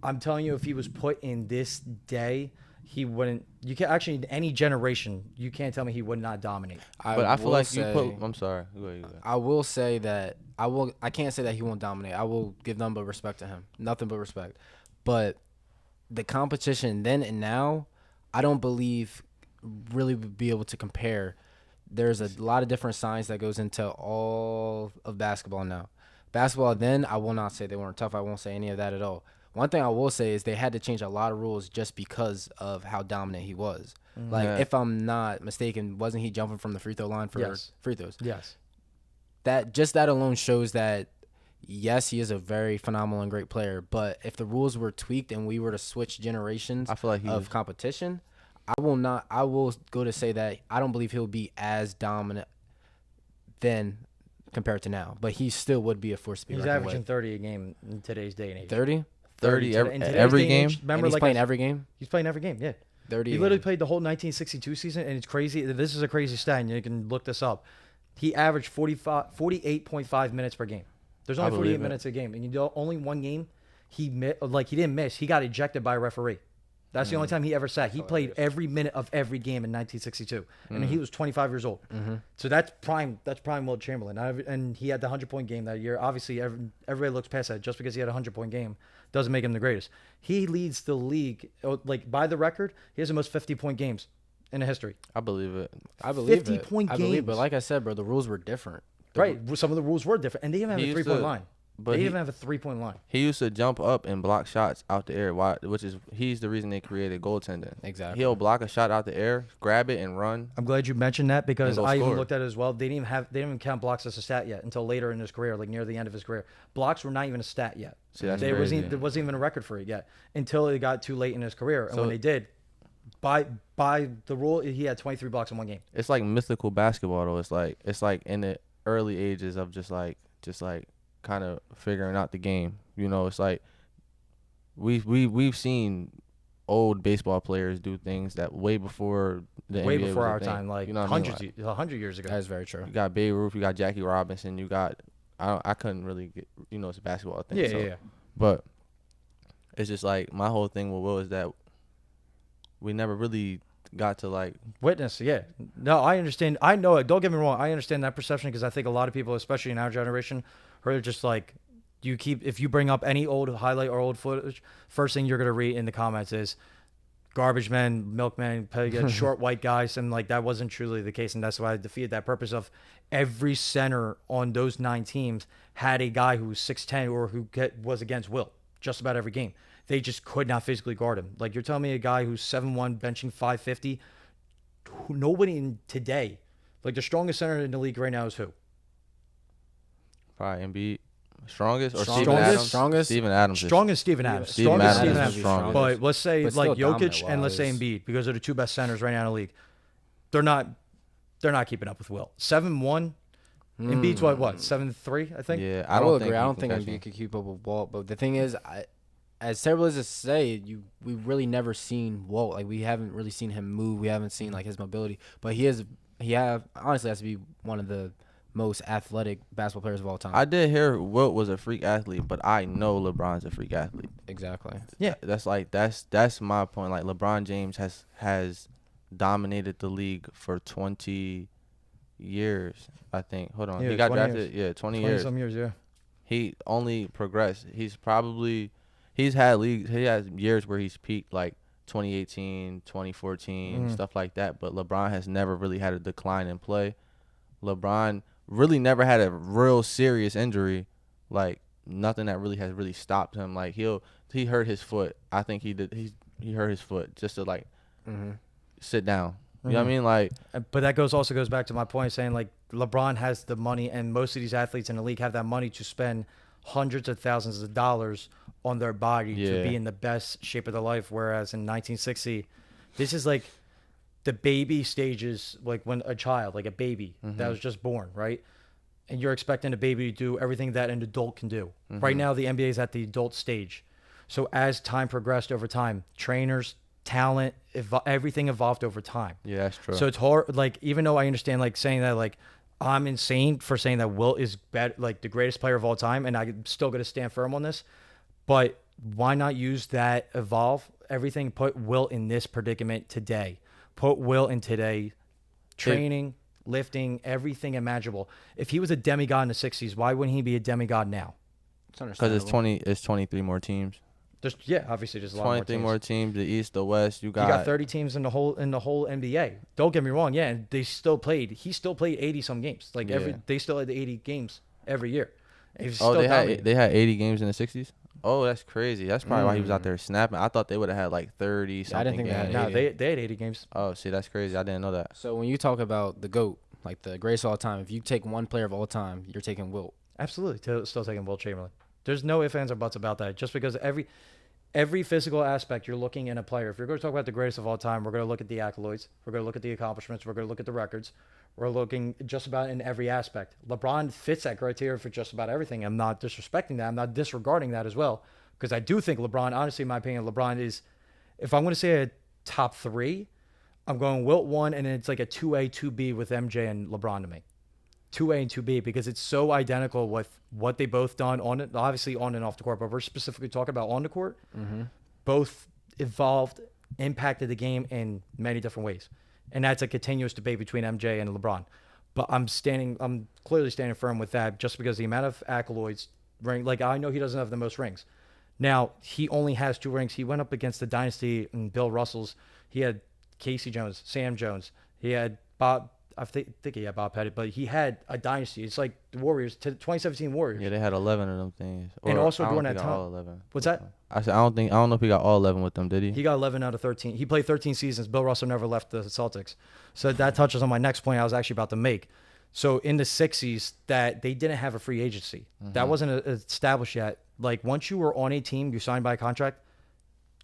I'm telling you, if he was put in this day, he wouldn't. You can actually in any generation, you can't tell me he would not dominate. But I feel like I'm sorry. Go ahead. I will say that I can't say that he won't dominate. I will give nothing but respect to him. Nothing but respect. But the competition then and now, I don't believe really would be able to compare. There's a lot of different science that goes into all of basketball now. Basketball then, I will not say they weren't tough. I won't say any of that at all. One thing I will say is they had to change a lot of rules just because of how dominant he was. Like, if I'm not mistaken, wasn't he jumping from the free throw line for free throws? Yes. That alone shows that, yes, he is a very phenomenal and great player, but if the rules were tweaked and we were to switch generations of competition, I will go to say that I don't believe he'll be as dominant then compared to now, but he still would be a force to be reckoned with. He's averaging 30 a game in today's day and age. 30? 30 every game? Remember, he's playing every game? He's playing every game, yeah. 30. He literally played the whole 1962 season, and it's crazy. This is a crazy stat, and you can look this up. He averaged 48.5 minutes per game. There's only 48 minutes a game, and you know, only one game he didn't miss. He got ejected by a referee. That's the only time he ever sat. He played every minute of every game in 1962, and he was 25 years old. So that's prime Wilt Chamberlain, and he had the 100-point game that year. Obviously, everybody looks past that. Just because he had a 100-point game doesn't make him the greatest. He leads the league, like by the record. He has the most 50-point games in the history. I believe it. I believe 50-point games. But like I said, bro, the rules were different. Right. Some of the rules were different, and they even have a 3-point line. But they even have a 3-point line. He used to jump up and block shots out the air, he's the reason they created goaltending. Exactly. He'll block a shot out the air, grab it, and run. I'm glad you mentioned that because I even looked at it as well. They didn't even count blocks as a stat yet until later in his career, like near the end of his career. Blocks were not even a stat yet. See, that's crazy. There wasn't even a record for it yet until it got too late in his career. And when they did, by the rule, he had 23 blocks in one game. It's like mythical basketball, though. It's like in the early ages of just like kind of figuring out the game. You know, it's like we've seen old baseball players do things that way before the Way NBA before was a our thing. time, like You know what I mean? hundreds, Like, 100 years ago. That is very true. you got Babe Ruth, you got Jackie Robinson, you got I couldn't really get, it's a basketball thing. Yeah, so, yeah. But it's just like my whole thing with Will is that we never really got to like Witness, yeah. No, I understand. I know it. Don't get me wrong. I understand that perception because I think a lot of people, especially in our generation, are just like, if you bring up any old highlight or old footage, first thing you're going to read in the comments is garbage men, milkmen, short white guys. And like, that wasn't truly the case. And that's why I defeated that purpose of every center on those 9 teams had a guy who was 6'10" or who was against Will just about every game. They just could not physically guard him. Like, you're telling me a guy who's 7'1", benching 550, nobody in today, like the strongest center in the league right now is who? probably Embiid strongest or Strongest? Steven Adams. Strongest? Steven Adams. Strongest Steven Adams. Steven Strongest Adams Steven is Adams. strongest. But let's say But like still Jokic and let's say dominant-wise. Embiid, because they're the 2 best centers right now in the league. They're not keeping up with Will. 7'1". Embiid's what 7'3", I think. Yeah, I will think agree. I he don't can think catch Embiid him. could keep up with Walt. But the thing is, as terrible as to say, we really never seen Walt. Like, we haven't really seen him move. We haven't seen like his mobility. But he honestly has to be one of the most athletic basketball players of all time. I did hear Wilt was a freak athlete, but I know LeBron's a freak athlete. Exactly. Yeah. That's my point. Like, LeBron James has dominated the league for 20 years, I think. Hold on. Yeah, He got 20 drafted. years. Yeah, 20 20 years. some years, yeah. He only progressed. He has years where he's peaked like 2018, 2014, stuff like that, but LeBron has never really had a decline in play. LeBron really never had a real serious injury, like nothing that really has really stopped him. Like, he hurt his foot. I think he hurt his foot just to like sit down. You know what I mean? Like, But that also goes back to my point saying like LeBron has the money, and most of these athletes in the league have that money to spend hundreds of thousands of dollars on their body to be in the best shape of their life. Whereas in 1960, this is like the baby stages, like when a child, like a baby that was just born, right? And you're expecting a baby to do everything that an adult can do. Right now, the NBA is at the adult stage. So as time progressed over time, trainers, talent, everything evolved over time. yeah, that's true. So it's hard. Like, even though I understand, like saying that, like I'm insane for saying that Wilt is like the greatest player of all time, and I'm still going to stand firm on this. But why not use that evolve everything? Put Wilt in this predicament today. Put Wilt in today, training, lifting, everything imaginable. If he was a demigod in the '60s, why wouldn't he be a demigod now? Because it's 23 more teams. Obviously there's a lot 23 more teams. The East, the West. You You got 30 teams in the whole NBA. Don't get me wrong, yeah, and he still played 80 some games. Like they still had the 80 games every year. They had 80 games in the 60s. Oh, that's crazy. That's probably why he was out there snapping. I thought they would have had like 30 something. I didn't think they games. had No, they had 80 games. Oh, see, that's crazy. I didn't know that. So when you talk about the GOAT, like the greatest of all time, if you take one player of all time, you're taking Wilt. Absolutely, still taking Wilt Chamberlain. There's no ifs, ands, or buts about that. Just because every physical aspect you're looking in a player. If you're going to talk about the greatest of all time, we're going to look at the accolades. We're going to look at the accomplishments. We're going to look at the records. We're looking just about in every aspect. LeBron fits that criteria for just about everything. I'm not disrespecting that. I'm not disregarding that as well, because I do think LeBron, honestly, in my opinion, LeBron is, if I'm going to say a top 3, I'm going Wilt 1, and then it's like a 2A, 2B with MJ and LeBron to me. 2A and 2B, because it's so identical with what they both done on it, obviously on and off the court, but we're specifically talking about on the court. Both evolved, impacted the game in many different ways, and that's a continuous debate between MJ and LeBron. But I'm clearly standing firm with that, just because the amount of accolades, like I know he doesn't have the most rings. Now he only has 2 rings. He went up against the dynasty and Bill Russell's. He had Casey Jones, Sam Jones. He had Bob. I think he had Bob Pettit, but he had a dynasty. It's like the Warriors, 2017 Warriors. Yeah, they had 11 of them things. And also I don't during think that he got time- all 11. What's that? I said I don't know if he got all 11 with them. Did he? He got 11 out of 13. He played 13 seasons. Bill Russell never left the Celtics. So that touches on my next point I was actually about to make. So in the 60s, that they didn't have a free agency. That wasn't established yet. Like, once you were on a team, you signed by a contract,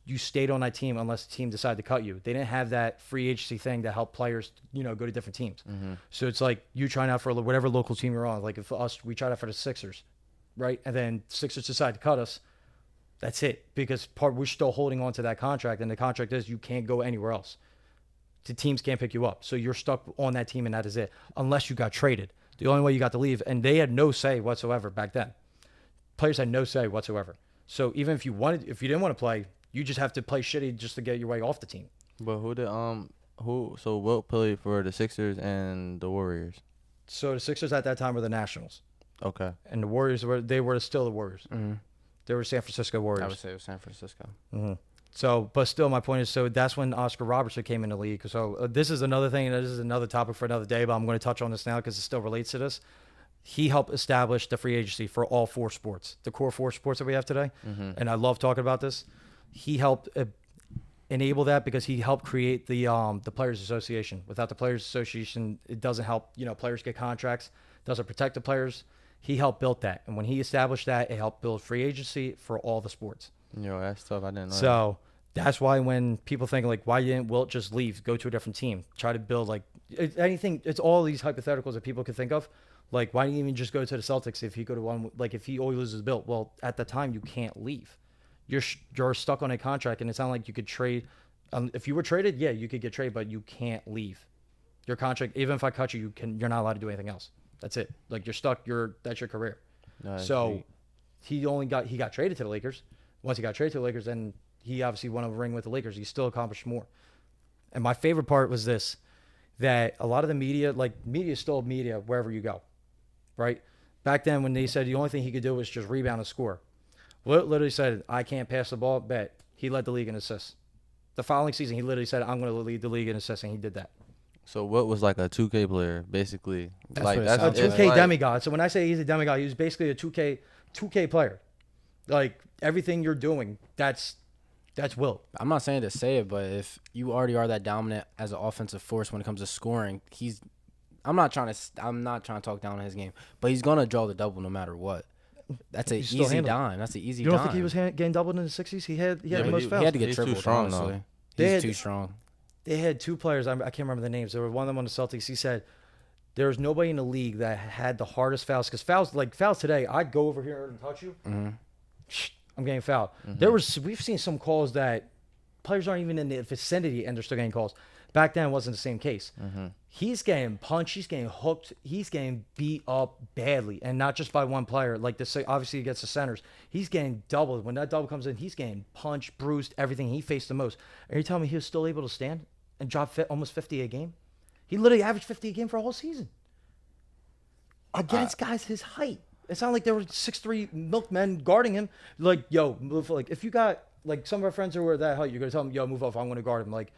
you stayed on that team unless the team decided to cut you. They didn't have that free agency thing that helped players, go to different teams. So it's like you trying out for whatever local team you're on. Like, if we tried out for the Sixers, right? And then Sixers decide to cut us. That's it. Because we're still holding on to that contract, and the contract is you can't go anywhere else. The teams can't pick you up. So you're stuck on that team, and that is it. Unless you got traded. The only way you got to leave, and they had no say whatsoever back then. Players had no say whatsoever. So even if you didn't want to play, you just have to play shitty just to get your way off the team. But so Wilt played for the Sixers and the Warriors? So the Sixers at that time were the Nationals. Okay. And the Warriors were still the Warriors. Mm-hmm. They were San Francisco Warriors. I would say it was San Francisco. Mm-hmm. So, but still, my point is, so that's when Oscar Robertson came in the league. So this is another thing, and this is another topic for another day, but I'm going to touch on this now because it still relates to this. He helped establish the free agency for all 4 sports, the core 4 sports that we have today. Mm-hmm. And I love talking about this. He helped enable that because he helped create the Players Association. Without the Players Association, it doesn't help, players get contracts, doesn't protect the players. He helped build that. And when he established that, it helped build free agency for all the sports. That's tough. I didn't know. So that's why when people think like, why didn't Wilt just leave, go to a different team, try to build anything? It's all these hypotheticals that people could think of. Like, why didn't he even just go to the Celtics if he could have won? Like, if he always loses Wilt, well, at the time you can't leave. You're stuck on a contract, and it's not like you could trade. If you were traded, yeah, you could get traded, but you can't leave. Your contract, even if I cut you, you're not allowed to do anything else. That's it. Like, you're stuck. That's your career. So he got traded to the Lakers. Once he got traded to the Lakers, then he obviously won a ring with the Lakers. He still accomplished more. And my favorite part was this, that a lot of the media is still media wherever you go, right? Back then when they said the only thing he could do was just rebound and score. Wilt literally said, I can't pass the ball, bet. He led the league in assists. The following season, he literally said, I'm going to lead the league in assists, and he did that. So Wilt was like a 2K player, basically. That's A 2K demigod. So when I say he's a demigod, he was basically a 2K player. Like, everything you're doing, that's Wilt. I'm not saying to say it, but if you already are that dominant as an offensive force when it comes to scoring, I'm not trying to talk down on his game, but he's gonna draw the double no matter what. That's an easy dime. That's an easy dime. You don't think he was getting doubled in the 60s? He had the most fouls. He had to get tripled, too strong, honestly. though. He's too strong. They had 2 players. I can't remember the names. There were one of them on the Celtics. He said there was nobody in the league that had the hardest fouls. Because fouls today, I'd go over here and touch you. Mm-hmm. I'm getting fouled. Mm-hmm. We've seen some calls that players aren't even in the vicinity and they're still getting calls. Back then, it wasn't the same case. Mm-hmm. He's getting punched. He's getting hooked. He's getting beat up badly, and not just by one player. Like this, obviously against the centers, he's getting doubled. When that double comes in, he's getting punched, bruised, everything. He faced the most. Are you telling me he was still able to stand and drop almost 50 a game? He literally averaged 50 a game for a whole season against guys his height. It's not like there were 6'3" milkmen guarding him. Like, yo, move. Like, if you got like some of our friends who are that height, you're gonna tell them, yo, move off. I'm gonna guard him. Like,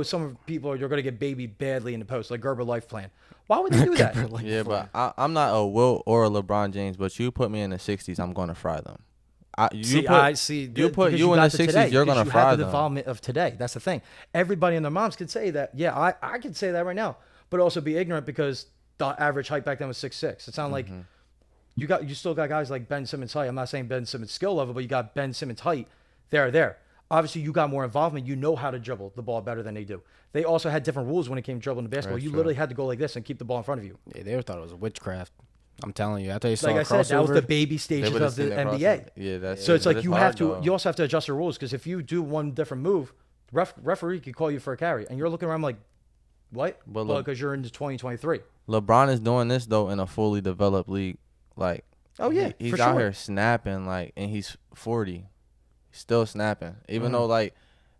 some people you're gonna get babied badly in the post, like Gerber Life Plan. Why would they do that? Yeah, but I'm not a Wilt or a LeBron James, but you put me in the 60s, I'm gonna fry them. You put you in the 60s, you're gonna fry them. The development of today. That's the thing. Everybody and their moms could say that. Yeah, I could say that right now, but also be ignorant because the average height back then was 6'6". It's not like you still got guys like Ben Simmons height. I'm not saying Ben Simmons skill level, but you got Ben Simmons height. There. Obviously, you got more involvement. You know how to dribble the ball better than they do. They also had different rules when it came to dribbling the basketball. You literally had to go like this and keep the ball in front of you. Yeah, they thought it was witchcraft. I'm telling you. After they saw like I said, that was the baby stages of the NBA. Yeah, that's so it's like you have to. You also have to adjust your rules because if you do one different move, referee could call you for a carry, and you're looking around like, what? Well, because you're into 2023. LeBron is doing this though in a fully developed league. Like, oh yeah, he's out here snapping like, and he's 40. Still snapping, even though like,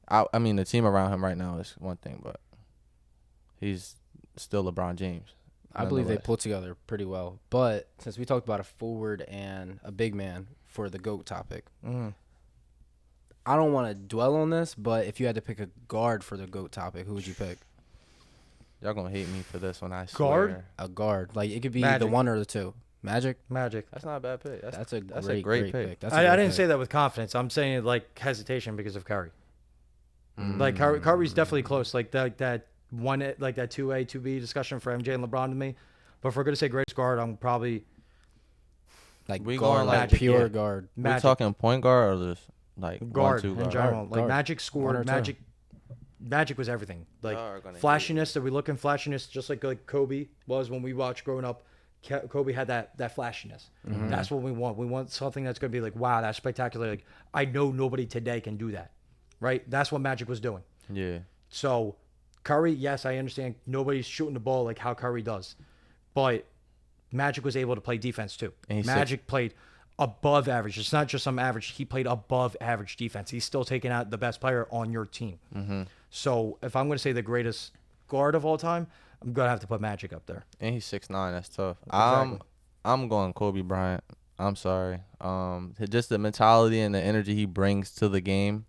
I mean the team around him right now is one thing, but he's still LeBron James. I believe they pulled together pretty well. But since we talked about a forward and a big man for the GOAT topic, I don't want to dwell on this, but if you had to pick a guard for the GOAT topic, who would you pick? Y'all gonna hate me for this one, I swear. Guard? A guard. Like, it could be Magic. the one or the two. Magic. That's not a bad pick. That's a great pick. I didn't say that with confidence. I'm saying it like hesitation because of Curry. Like Curry's definitely close. Like that one, like that 2A, 2B discussion for MJ and LeBron to me. But if we're gonna say greatest guard, I'm probably like we guard, going like Magic, pure yeah. guard. We're talking point guard or just like guard 1-2 in guard? general. Guard. Like Magic scored. Magic was everything. Like flashiness. Are we looking flashiness just like Kobe was when we watched growing up? Kobe had that flashiness. That's what we want. We want something that's going to be like, wow, that's spectacular. Like, I know nobody today can do that, right? That's what Magic was doing. Yeah. So Curry, yes, I understand nobody's shooting the ball like how Curry does, but Magic was able to play defense too. Magic played above average. It's not just some average. He played above average defense. He's still taking out the best player on your team. So if I'm going to say the greatest guard of all time, I'm going to have to put Magic up there. And he's 6'9". That's tough. Exactly. I'm going Kobe Bryant. I'm sorry. Just the mentality and the energy he brings to the game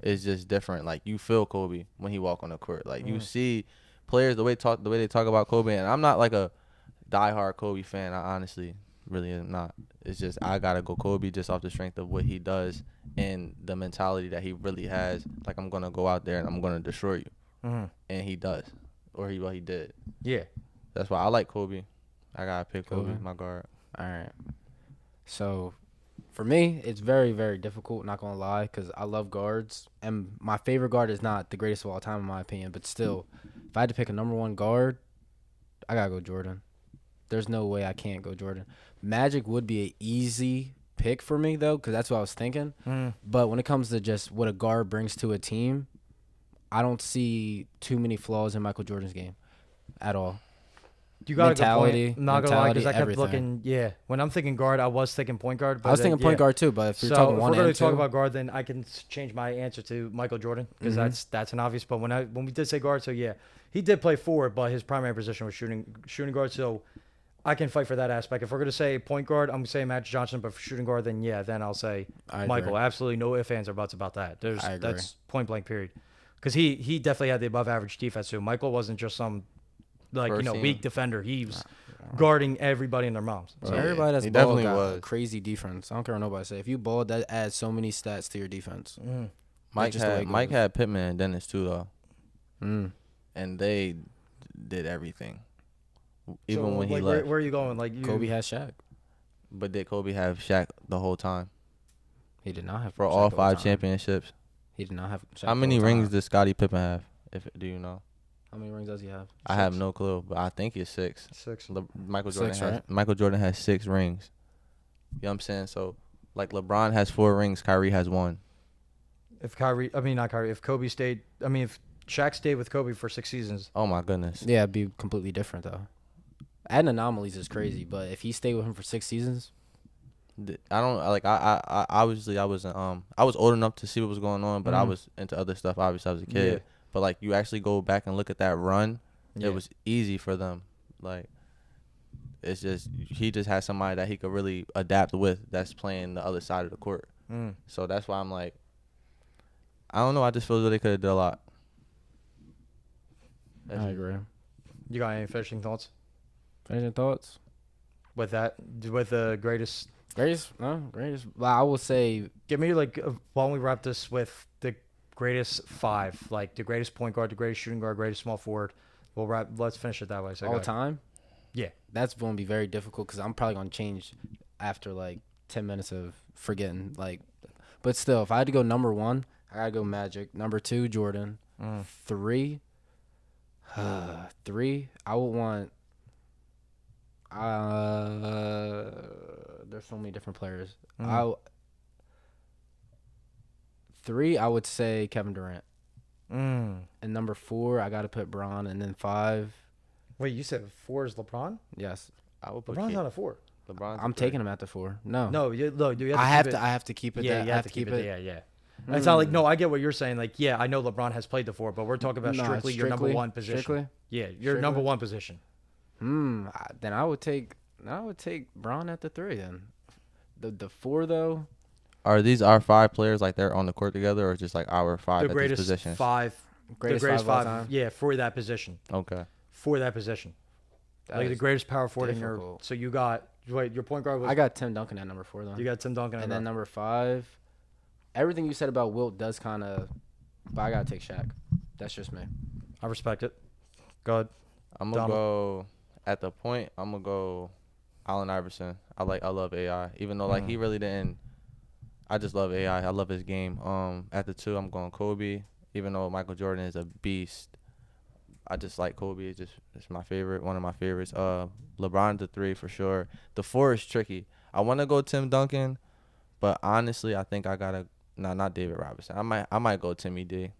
is just different. Like, you feel Kobe when he walk on the court. Like, you see players the way they talk about Kobe. And I'm not like a diehard Kobe fan. I honestly really am not. It's just I gotta go Kobe just off the strength of what he does and the mentality that he really has. Like, I'm gonna go out there and I'm gonna destroy you, and he does, or he did. Yeah. That's why I like Kobe. I gotta pick Kobe, my guard. All right. So, for me, it's very, very difficult, not going to lie, because I love guards. And my favorite guard is not the greatest of all time, in my opinion. But still, if I had to pick a number one guard, I got to go Jordan. There's no way I can't go Jordan. Magic would be an easy pick for me, though, because that's what I was thinking. But when it comes to just what a guard brings to a team, I don't see too many flaws in Michael Jordan's game at all. You got mentality, a good point. I'm not gonna lie, because I kept everything. looking. Yeah, when I'm thinking guard, I was thinking point guard. But I was thinking point guard too, but if you're talking if one we're going and to talk two, about guard, then I can change my answer to Michael Jordan, because that's an obvious. But when we did say guard, so yeah, he did play forward, but his primary position was shooting guard. So I can fight for that aspect. If we're going to say point guard, I'm going to say Magic Johnson, but for shooting guard, then yeah, then I'll say Michael. Absolutely no ifs, ands, or buts about that. That's point blank period. Because he definitely had the above average defense too. Michael wasn't just some weak defender. He was guarding everybody and their moms. So everybody that's he ball definitely got was. crazy defense. I don't care what nobody say. If you ball, that adds so many stats to your defense. Mike had Pittman and Dennis too, though. And they did everything. Even when he left. Where are you going? Like Kobe has Shaq. But did Kobe have Shaq the whole time? He did not have For Shaq all the whole 5 time. championships? He did not have Shaq How many rings does Scottie Pippen have? Do you know? How many rings does he have? I have no clue, but I think it's 6. 6. Michael Six, Jordan has 6 rings. You know what I'm saying? So, like, LeBron has 4 rings, Kyrie has 1. If Shaq stayed with Kobe for 6 seasons. Oh my goodness. Yeah, it'd be completely different though. Adding anomalies is crazy, but if he stayed with him for 6 seasons, I don't like. I obviously I wasn't. I was old enough to see what was going on, but I was into other stuff. Obviously, I was a kid. Yeah. But like, you actually go back and look at that run. Yeah. It was easy for them. Like, it's just he just had somebody that he could really adapt with. That's playing the other side of the court. So that's why I'm like, I don't know. I just feel that they could have done a lot. I agree. You got any finishing thoughts Finishing thoughts? with that? With the greatest? Greatest? Well, I will say Give me why don't we wrap this with the greatest 5, like the greatest point guard, the greatest shooting guard, greatest small forward. Let's finish it that way. So all time. Yeah. That's going to be very difficult because I'm probably going to change after like 10 minutes of forgetting. But still, if I had to go number 1, I got to go Magic. Number 2, Jordan. 3, I would want. There's so many different players. 3, I would say Kevin Durant. And number 4, I got to put Bron. And then 5. Wait, you said 4 is LeBron? Yes. I would put LeBron's not a 4. LeBron's I'm taking him at the 4. No. No, you I have have to keep it. Yeah, that, you I have to keep it. it. Yeah. It's not like, no, I get what you're saying. Like, yeah, I know LeBron has played the 4, but we're talking about strictly your number 1 position. Strictly? Yeah, your number 1 position. Then I would take Bron at the 3 then. The 4 though. Are these our 5 players, like they're on the court together, or just like our 5 The at these greatest positions? 5. Greatest the greatest 5 of all 5. time? Yeah, for that position. Okay. For that position. That Like the is greatest power forward in your. difficult. So you got. Wait, your point guard was. I got Tim Duncan at number 4 though. You got Tim Duncan. And then number 5. Everything you said about Wilt does kind of, but I gotta take Shaq. That's just me. I respect it. Go ahead. I'm gonna go at the point. I'm gonna go Allen Iverson. I love AI, even though like he really didn't. I just love AI. I love his game. At the 2, I'm going Kobe, even though Michael Jordan is a beast. I just like Kobe. It's my favorite, one of my favorites. LeBron the 3 for sure. The 4 is tricky. I want to go Tim Duncan, but honestly, I think I gotta not David Robinson. I might go Timmy D.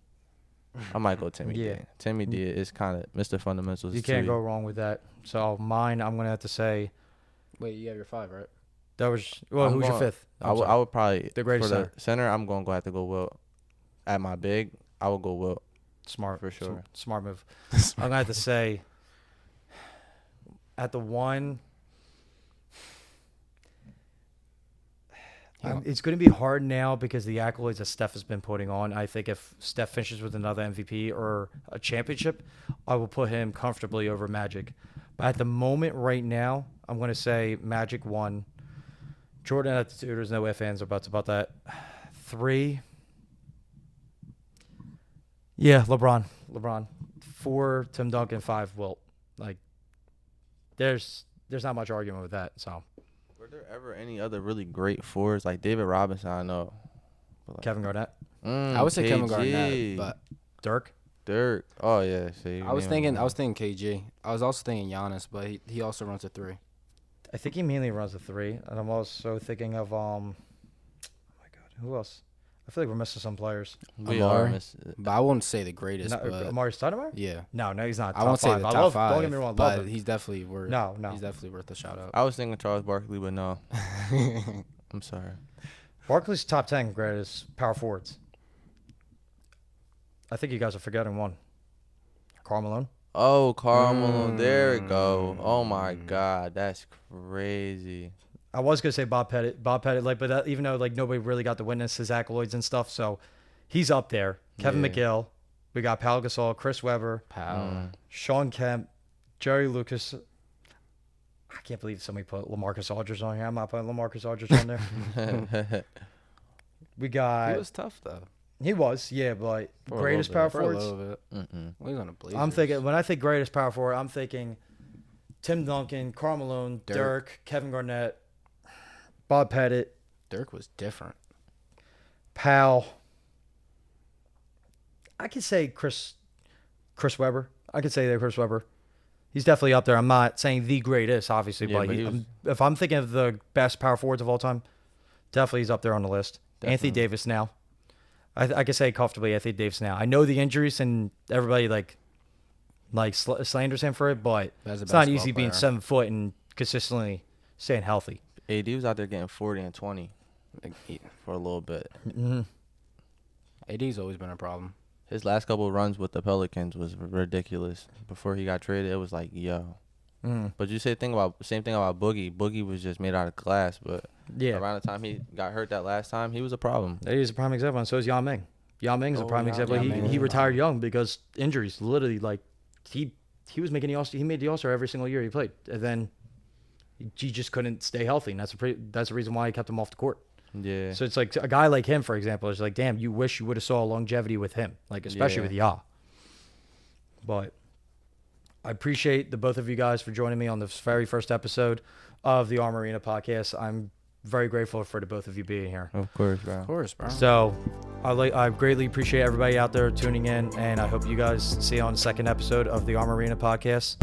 I might go Timmy D. Timmy D is kind of Mr. Fundamentals. You can't go wrong with that. So mine, I'm gonna have to say. Wait, you have your 5, right? That was who's your 5th? I would probably the greatest for the center. I'm gonna have to go Wilt. At my big, I would go Wilt. Smart for sure. Smart move. I'm gonna have to say. At the 1. It's going to be hard now because the accolades that Steph has been putting on. I think if Steph finishes with another MVP or a championship, I will put him comfortably over Magic. But at the moment right now, I'm going to say Magic 1. Jordan at the 2. There's no ifs, ands, or buts about that. 3. Yeah, LeBron. 4, Tim Duncan. 5, Wilt. Like, there's not much argument with that, so. Were there ever any other really great 4s? Like David Robinson, I know. Like, Kevin Garnett. I would say KG. Kevin Garnett, but Dirk. Oh yeah. See, I was thinking KG. I was also thinking Giannis, but he also runs a 3. I think he mainly runs a 3, and I'm also thinking of oh my god, who else? I feel like we're missing some players. We are missing. But I wouldn't say the greatest. No, but Amari Stoudemire? Yeah. No, he's not. I won't say the top 5. Don't get me wrong, but love him. he's definitely worth. No. He's definitely worth a shout out. I was thinking Charles Barkley, but no. I'm sorry. Barkley's top 10 greatest power forwards. I think you guys are forgetting one. Karl Malone. Oh, Karl Malone. There we go. Oh my God, that's crazy. I was gonna say Bob Pettit, like, but that, even though like nobody really got to witness his accolades and stuff, so he's up there. Kevin McGill, we got Pau Gasol, Chris Webber, Sean Kemp, Jerry Lucas. I can't believe somebody put LaMarcus Aldridge on here. I'm not putting LaMarcus Aldridge on there. We got. He was tough though. He was, yeah, but greatest power forwards. For a little bit. Well, he's on a Blazers. I'm thinking when I think greatest power forward, I'm thinking Tim Duncan, Karl Malone, Dirk, Kevin Garnett, Bob Pettit. Dirk was different. Powell. I could say Chris Webber. I could say that Chris Webber. He's definitely up there. I'm not saying the greatest, obviously, but if I'm thinking of the best power forwards of all time, definitely he's up there on the list. Definitely. Anthony Davis now. I could say comfortably Anthony Davis now. I know the injuries and everybody like slanders him for it, but it's not easy being 7 foot and consistently staying healthy. AD was out there getting 40 and 20 for a little bit. Mm-hmm. AD's always been a problem. His last couple of runs with the Pelicans was ridiculous. Before he got traded, it was like, yo. But you say same thing about Boogie. Boogie was just made out of glass, but around the time he got hurt that last time, he was a problem. He was a prime example, and so is Yao Ming. Yao Ming's a prime example. He retired young because injuries. Literally, like he was making he made the All-Star every single year he played, and then he just couldn't stay healthy, and that's the reason why he kept him off the court. Yeah. So it's like a guy like him, for example, is like, damn, you wish you would have saw longevity with him, like especially with Ya. But I appreciate the both of you guys for joining me on this very first episode of the Armarena podcast. I'm very grateful for the both of you being here. Of course, bro. Of course, bro. So I greatly appreciate everybody out there tuning in, and I hope you guys see you on the second episode of the Armarena podcast.